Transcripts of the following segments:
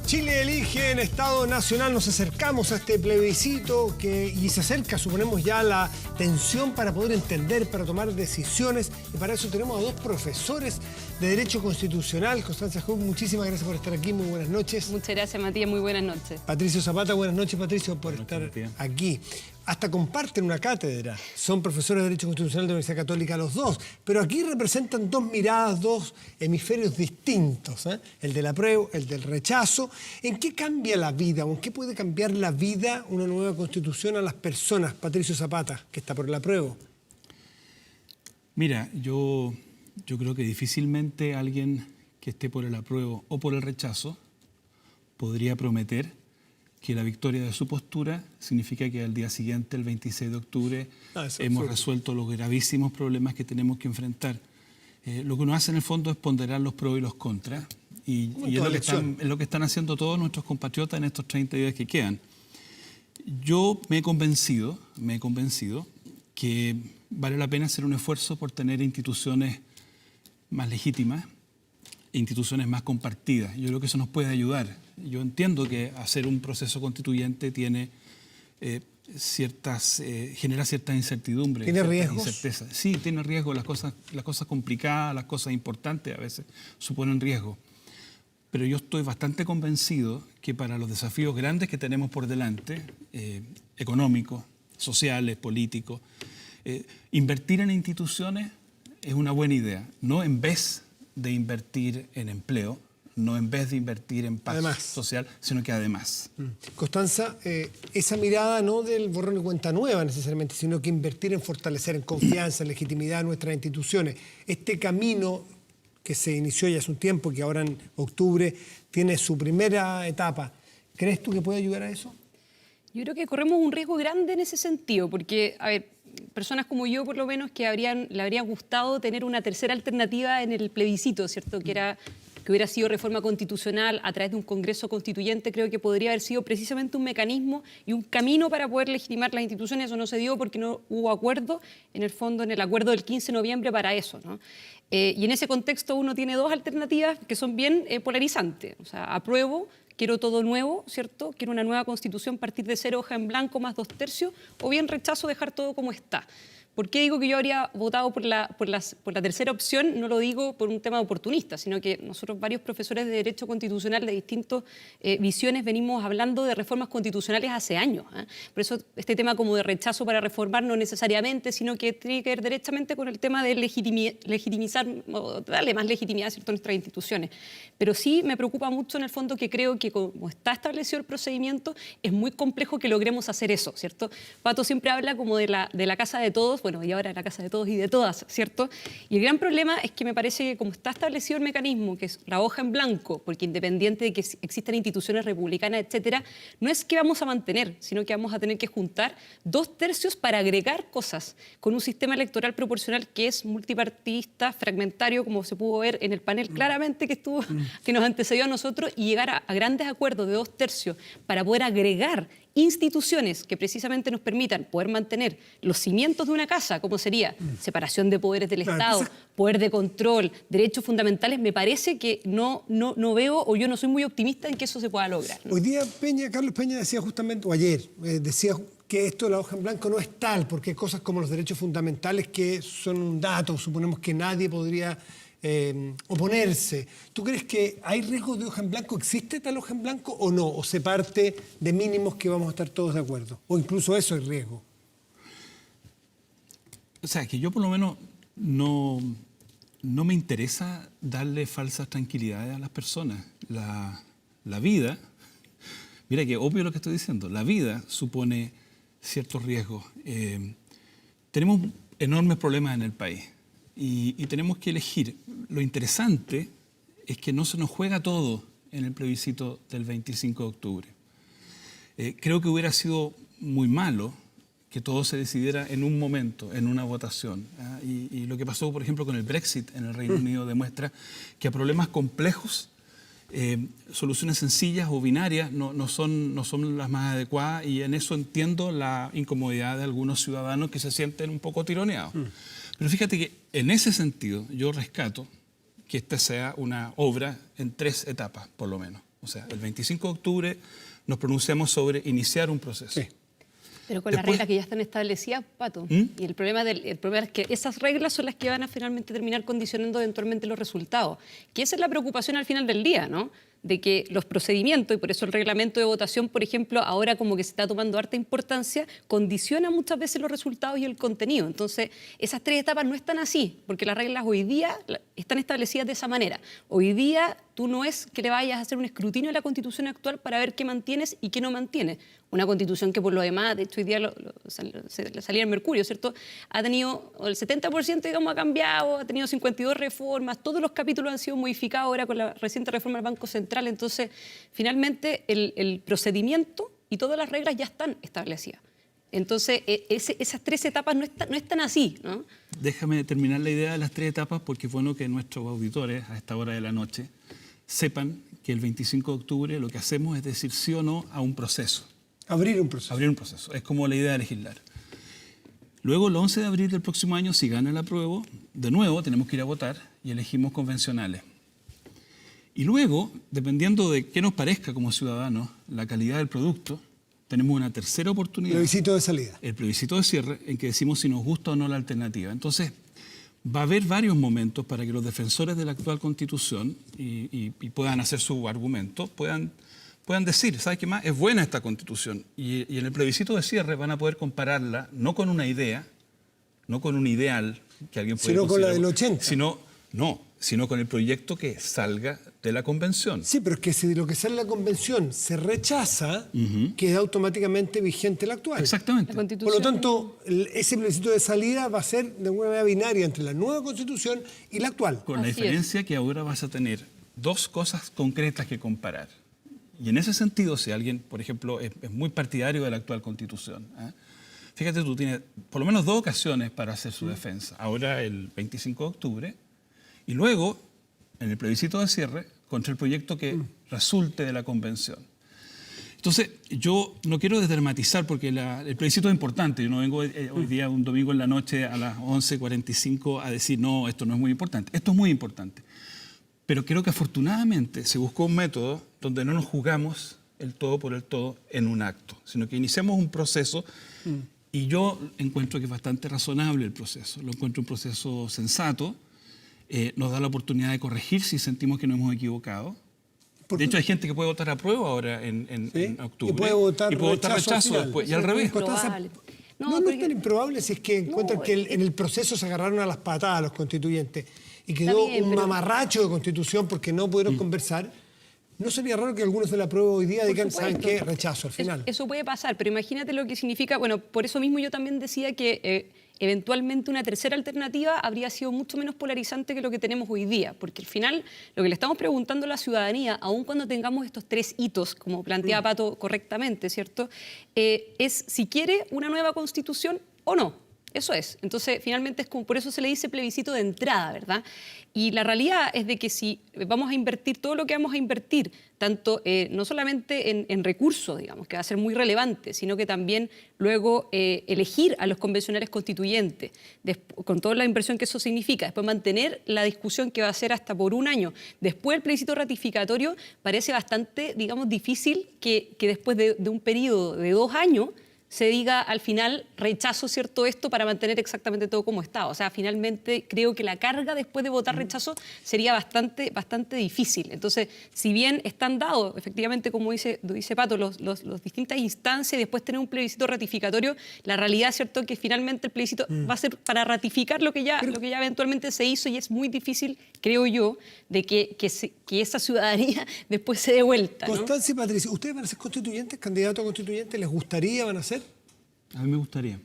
Chile elige en Estado Nacional, nos acercamos a este plebiscito y se acerca, suponemos ya, la tensión para poder entender, para tomar decisiones. Y para eso tenemos a dos profesores de Derecho Constitucional. Constanza Hug, muchísimas gracias por estar aquí, muy buenas noches. Muchas gracias, Matías, muy buenas noches. Patricio Zapata, buenas noches, Patricio, por estar aquí. Hasta comparten una cátedra, son profesores de Derecho Constitucional de la Universidad Católica los dos, pero aquí representan dos miradas, dos hemisferios distintos, el del apruebo, el del rechazo. ¿En qué cambia la vida o en qué puede cambiar la vida una nueva Constitución a las personas? Patricio Zapata, que está por el apruebo. Mira, yo creo que difícilmente alguien que esté por el apruebo o por el rechazo podría prometer que la victoria de su postura significa que al día siguiente, el 26 de octubre, hemos resuelto los gravísimos problemas que tenemos que enfrentar. Lo que uno hace en el fondo es ponderar los pros y los contras, y es lo que están haciendo todos nuestros compatriotas en estos 30 días que quedan. Yo me he convencido que vale la pena hacer un esfuerzo por tener instituciones más legítimas, instituciones más compartidas. Yo creo que eso nos puede ayudar. Yo entiendo que hacer un proceso constituyente tiene genera ciertas incertidumbres. ¿Tiene riesgos? Incertezas. Sí, tiene riesgos. Las cosas complicadas, las cosas importantes a veces suponen riesgo. Pero yo estoy bastante convencido que para los desafíos grandes que tenemos por delante, económicos, sociales, políticos, invertir en instituciones es una buena idea. No en vez de invertir en empleo, no en vez de invertir en paz social, sino que además. Constanza, esa mirada no del borrón y cuenta nueva necesariamente, sino que invertir en fortalecer, en confianza, en legitimidad de nuestras instituciones. Este camino que se inició ya hace un tiempo, que ahora en octubre tiene su primera etapa, ¿crees tú que puede ayudar a eso? Yo creo que corremos un riesgo grande en ese sentido, porque, a ver, personas como yo, por lo menos, que le habría gustado tener una tercera alternativa en el plebiscito, ¿cierto? Que hubiera sido reforma constitucional a través de un Congreso Constituyente, creo que podría haber sido precisamente un mecanismo y un camino para poder legitimar las instituciones. Eso no se dio porque no hubo acuerdo, en el fondo, en el acuerdo del 15 de noviembre para eso, ¿no? Y en ese contexto uno tiene dos alternativas que son bien polarizantes. O sea, apruebo, quiero todo nuevo, ¿cierto? Quiero una nueva Constitución, partir de 0 hoja en blanco más 2/3, o bien rechazo, dejar todo como está. ¿Por qué digo que yo habría votado por la tercera opción? No lo digo por un tema oportunista, sino que nosotros, varios profesores de Derecho Constitucional de distintas visiones, venimos hablando de reformas constitucionales hace años. Por eso este tema como de rechazo para reformar no necesariamente, sino que tiene que ver directamente con el tema de legitimizar, o darle más legitimidad, ¿cierto?, a nuestras instituciones. Pero sí me preocupa mucho en el fondo que creo que como está establecido el procedimiento, es muy complejo que logremos hacer eso, ¿cierto? Pato siempre habla como de la casa de todos, bueno, y ahora la casa de todos y de todas, ¿cierto? Y el gran problema es que me parece que como está establecido el mecanismo, que es la hoja en blanco, porque independiente de que existan instituciones republicanas, etcétera, no es que vamos a mantener, sino que vamos a tener que juntar 2/3 para agregar cosas con un sistema electoral proporcional que es multipartidista, fragmentario, como se pudo ver en el panel claramente que nos antecedió a nosotros, y llegar a grandes acuerdos de 2/3 para poder agregar instituciones que precisamente nos permitan poder mantener los cimientos de una casa, como sería separación de poderes del Estado, poder de control, derechos fundamentales. Me parece que no veo, o yo no soy muy optimista en que eso se pueda lograr, ¿no? Hoy día Carlos Peña decía justamente, o ayer, decía que esto de la hoja en blanco no es tal, porque hay cosas como los derechos fundamentales que son un dato, suponemos que nadie podría oponerse. ¿Tú crees que hay riesgo de hoja en blanco? ¿Existe tal hoja en blanco o no? ¿O se parte de mínimos que vamos a estar todos de acuerdo? ¿O incluso eso es riesgo? O sea, que yo por lo menos no me interesa darle falsas tranquilidades a las personas. La vida, mira que obvio lo que estoy diciendo, la vida supone ciertos riesgos. Tenemos enormes problemas en el país. Y tenemos que elegir. Lo interesante es que no se nos juega todo en el plebiscito del 25 de octubre. Creo que hubiera sido muy malo que todo se decidiera en un momento, en una votación. Y lo que pasó, por ejemplo, con el Brexit en el Reino Unido demuestra que a problemas complejos, soluciones sencillas o binarias no son las más adecuadas, y en eso entiendo la incomodidad de algunos ciudadanos que se sienten un poco tironeados. Pero fíjate que en ese sentido yo rescato que esta sea una obra en 3 etapas, por lo menos. O sea, el 25 de octubre nos pronunciamos sobre iniciar un proceso. Sí. Pero con las Después- reglas que ya están establecidas, Pato. Y el problema es que esas reglas son las que van a finalmente terminar condicionando eventualmente los resultados. Que esa es la preocupación al final del día, ¿no? De que los procedimientos, y por eso el reglamento de votación, por ejemplo, ahora como que se está tomando harta importancia, condiciona muchas veces los resultados y el contenido. Entonces, esas tres etapas no están así, porque las reglas hoy día están establecidas de esa manera. Hoy día tú no es que le vayas a hacer un escrutinio a la Constitución actual para ver qué mantienes y qué no mantienes. Una Constitución que por lo demás, de hecho hoy día salía en Mercurio, ¿cierto? Ha tenido, el 70% digamos ha cambiado, ha tenido 52 reformas, todos los capítulos han sido modificados ahora con la reciente reforma del Banco Central. Entonces, finalmente el procedimiento y todas las reglas ya están establecidas. Entonces, esas tres etapas no están así, ¿no? Déjame terminar la idea de las tres etapas porque es bueno que nuestros auditores a esta hora de la noche sepan que el 25 de octubre lo que hacemos es decir sí o no a un proceso. Abrir un proceso. Abrir un proceso. Es como la idea de legislar. Luego, el 11 de abril del próximo año, si gana el apruebo, de nuevo tenemos que ir a votar y elegimos convencionales. Y luego, dependiendo de qué nos parezca como ciudadanos, la calidad del producto, tenemos una tercera oportunidad. Plebiscito de salida. El plebiscito de cierre, en que decimos si nos gusta o no la alternativa. Entonces, va a haber varios momentos para que los defensores de la actual Constitución y puedan hacer su argumento, puedan decir, ¿sabes qué más? Es buena esta Constitución. Y en el plebiscito de cierre van a poder compararla no con una idea, no con un ideal que alguien puede Sino con la considerar, del 80. sino con el proyecto que salga de la convención. Sí, pero es que si lo que sale en la convención se rechaza, queda automáticamente vigente el actual. Exactamente. La Por Constitución. lo tanto, ese plebiscito de salida va a ser de alguna manera binaria entre la nueva Constitución y la actual. Con la Así diferencia que ahora vas a tener dos cosas concretas que comparar. Y en ese sentido, si alguien, por ejemplo, es muy partidario de la actual Constitución, fíjate, tú tienes por lo menos dos ocasiones para hacer su defensa. Ahora el 25 de octubre y luego en el plebiscito de cierre contra el proyecto que resulte de la convención. Entonces, yo no quiero desdramatizar porque el plebiscito es importante. Yo no vengo hoy día, un domingo en la noche a las 11:45 a decir, no, esto no es muy importante. Esto es muy importante. Pero creo que afortunadamente se buscó un método donde no nos jugamos el todo por el todo en un acto, sino que iniciamos un proceso y yo encuentro que es bastante razonable el proceso. Lo encuentro un proceso sensato, nos da la oportunidad de corregir si sentimos que nos hemos equivocado. De hecho, hay gente que puede votar a prueba ahora en octubre. Y puede votar rechazo al final. después, y al revés. Constanza, Probable. No es porque- tan improbable si es que encuentran que en el proceso se agarraron a las patadas los constituyentes y quedó Está bien, un pero- mamarracho de constitución porque no pudieron conversar. ¿No sería raro que algunos de la prueba hoy día digan, ¿saben supuesto. qué? Rechazo al final. Eso puede pasar, pero imagínate lo que significa, bueno, por eso mismo yo también decía que eventualmente una tercera alternativa habría sido mucho menos polarizante que lo que tenemos hoy día, porque al final lo que le estamos preguntando a la ciudadanía, aun cuando tengamos estos tres hitos, como plantea Pato correctamente, ¿cierto? Es si quiere una nueva constitución o no. Eso es. Entonces, finalmente, es como por eso se le dice plebiscito de entrada, ¿verdad? Y la realidad es de que si vamos a invertir todo lo que vamos a invertir, tanto no solamente en recursos, digamos, que va a ser muy relevante, sino que también luego elegir a los convencionales constituyentes, con toda la inversión que eso significa, después mantener la discusión que va a ser hasta por un año, después el plebiscito ratificatorio, parece bastante, digamos, difícil que después de un periodo de 2 años se diga al final rechazo, ¿cierto?, esto para mantener exactamente todo como está. O sea, finalmente creo que la carga después de votar rechazo sería bastante difícil. Entonces, si bien están dados, efectivamente, como dice Pato, los distintas instancias y después tener un plebiscito ratificatorio, la realidad, ¿cierto?, que finalmente el plebiscito va a ser para ratificar lo que ya eventualmente se hizo y es muy difícil, creo yo, de que esa ciudadanía después se dé vuelta, ¿no? Constanza y Patricia, ¿ustedes van a ser constituyentes, candidatos a constituyentes? ¿Les gustaría, van a ser? A mí me gustaría.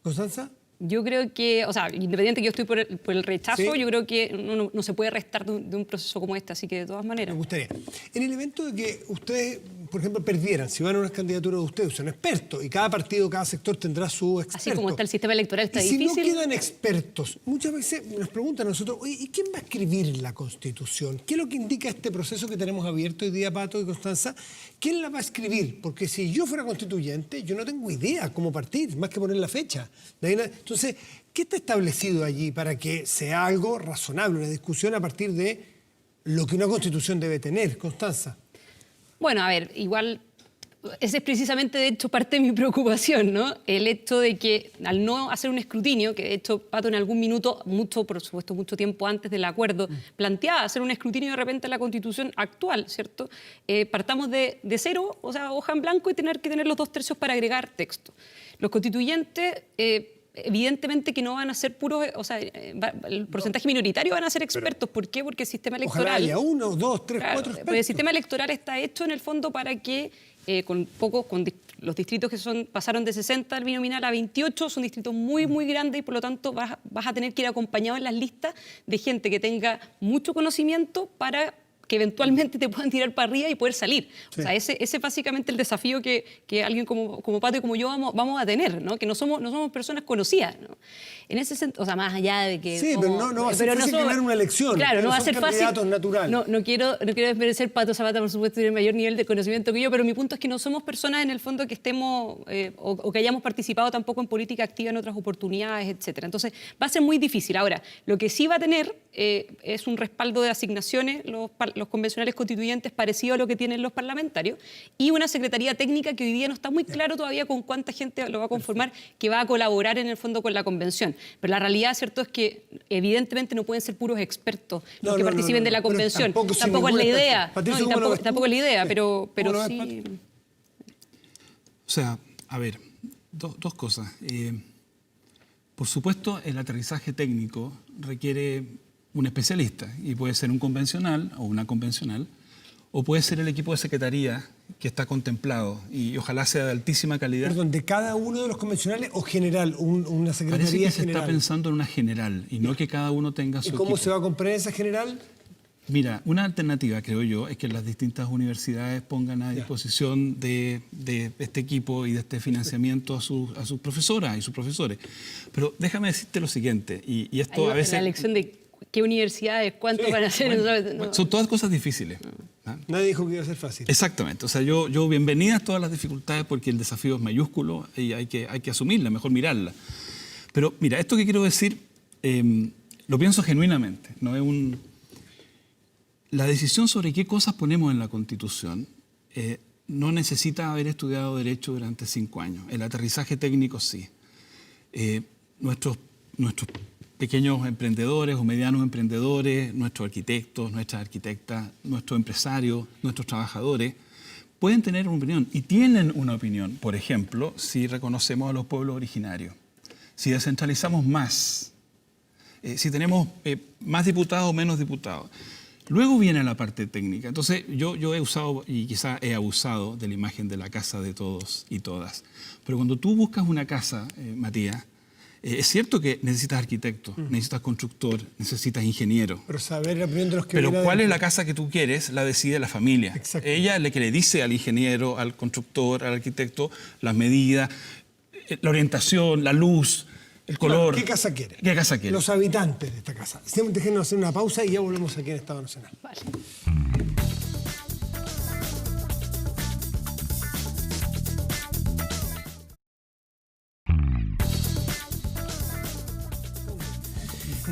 ¿Constanza? Yo creo que, o sea, independiente que yo estoy por el rechazo, Sí. yo creo que no se puede restar de un proceso como este, así que de todas maneras. Me gustaría. En el evento de que ustedes, por ejemplo, perdieran, si van a unas candidaturas de ustedes, son expertos, y cada partido, cada sector tendrá su experto. Así como está el sistema electoral, está y si difícil. no quedan expertos, muchas veces nos preguntan a nosotros, oye, ¿y quién va a escribir la Constitución? ¿Qué es lo que indica este proceso que tenemos abierto hoy día, Pato y Constanza? ¿Quién la va a escribir? Porque si yo fuera constituyente, yo no tengo idea cómo partir, más que poner la fecha. Entonces, ¿qué está establecido allí para que sea algo razonable, una discusión a partir de lo que una Constitución debe tener, Constanza? Bueno, a ver, igual ese es precisamente, de hecho, parte de mi preocupación, ¿no? El hecho de que al no hacer un escrutinio, que de hecho Pato en algún minuto, por supuesto, mucho tiempo antes del acuerdo, planteaba hacer un escrutinio de repente en la Constitución actual, ¿cierto? Partamos de cero, o sea, hoja en blanco y tener que tener los 2/3 para agregar texto. Los constituyentes... evidentemente que no van a ser puros, o sea, el porcentaje minoritario van a ser expertos. ¿Por qué? Porque el sistema electoral... Ojalá haya 1, 2, 3, claro, 4 expertos. porque el sistema electoral está hecho en el fondo para que con los distritos que pasaron de 60 al binominal a 28, son distritos muy, muy grandes y por lo tanto vas a tener que ir acompañado en las listas de gente que tenga mucho conocimiento para que eventualmente te puedan tirar para arriba y poder salir. Sí. O sea, ese es básicamente el desafío que alguien como Pato y como yo vamos a tener, ¿no? Que no somos personas conocidas, ¿no? En ese sentido, o sea, más allá de que... Sí, pero no va a ser fácil ganar una elección. Claro, no va a ser fácil. Naturales. No quiero desmerecer Pato Zapata, por supuesto, tiene mayor nivel de conocimiento que yo, pero mi punto es que no somos personas en el fondo que estemos o que hayamos participado tampoco en política activa en otras oportunidades, etcétera. Entonces, va a ser muy difícil. Ahora, lo que sí va a tener es un respaldo de asignaciones, los convencionales constituyentes parecido a lo que tienen los parlamentarios, y una secretaría técnica que hoy día no está muy claro todavía con cuánta gente lo va a conformar, que va a colaborar en el fondo con la convención. Pero la realidad, ¿cierto?, es que evidentemente no pueden ser puros expertos los que participen de la convención. Tampoco es la idea. Tampoco es la idea, pero sí. O sea, a ver, dos cosas. Por supuesto, el aterrizaje técnico requiere un especialista y puede ser un convencional o una convencional o puede ser el equipo de secretaría que está contemplado y ojalá sea de altísima calidad. ¿Perdón, de cada uno de los convencionales o general, una secretaría Parece que general? se está pensando en una general y no que cada uno tenga su ¿Y cómo equipo. se va a comprar esa general? Mira, una alternativa, creo yo, es que las distintas universidades pongan a disposición de este equipo y de este financiamiento a sus profesoras y sus profesores. Pero déjame decirte lo siguiente, y esto a veces... La elección de qué universidades, cuánto van a hacer... Bueno, son todas cosas difíciles. ¿Ah? Nadie dijo que iba a ser fácil. Exactamente. O sea, yo bienvenidas todas las dificultades porque el desafío es mayúsculo y hay que asumirla, mejor mirarla. Pero mira, esto que quiero decir, lo pienso genuinamente, no es un... La decisión sobre qué cosas ponemos en la Constitución no necesita haber estudiado Derecho durante 5 años. El aterrizaje técnico sí. Nuestros pequeños emprendedores o medianos emprendedores, nuestros arquitectos, nuestras arquitectas, nuestros empresarios, nuestros trabajadores, pueden tener una opinión y tienen una opinión. Por ejemplo, si reconocemos a los pueblos originarios, si descentralizamos más, si tenemos más diputados o menos diputados. Luego viene la parte técnica. Entonces, yo he usado y quizá he abusado de la imagen de la casa de todos y todas. Pero cuando tú buscas una casa, Matías, es cierto que necesitas arquitecto, necesitas constructor, necesitas ingeniero. Pero saber la opinión de los que Pero ¿cuál es la casa que tú quieres? La decide la familia. Exacto. Ella le que le dice al ingeniero, al constructor, al arquitecto, las medidas, la orientación, la luz, el color. ¿Qué casa quiere? ¿Qué casa quiere? Los habitantes de esta casa. Déjenos hacer una pausa y ya volvemos aquí en Estado Nacional. Vale.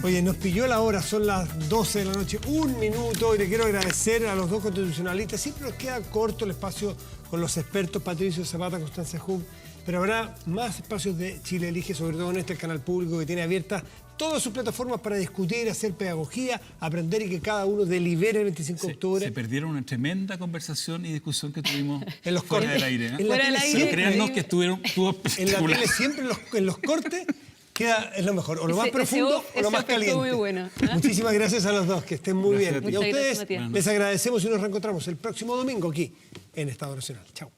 Oye, nos pilló la hora, son las 12 de la noche, 1 minuto, y le quiero agradecer a los dos constitucionalistas. Siempre nos queda corto el espacio con los expertos, Patricio Zapata, Constanza Hug, pero habrá más espacios de Chile Elige, sobre todo en este canal público que tiene abiertas todas sus plataformas para discutir, hacer pedagogía, aprender y que cada uno delibere el 25 de octubre. Se perdieron una tremenda conversación y discusión que tuvimos en los fuera cortes. del aire. Fuera del aire. Créannos que estuvo En la tele siempre en los cortes es lo mejor, o lo más profundo o lo más caliente. Muy bueno, ¿eh? Muchísimas gracias a los dos, que estén muy bien. Y a Muchas ustedes gracias, les agradecemos y nos reencontramos el próximo domingo aquí en Estado Nacional. Chao.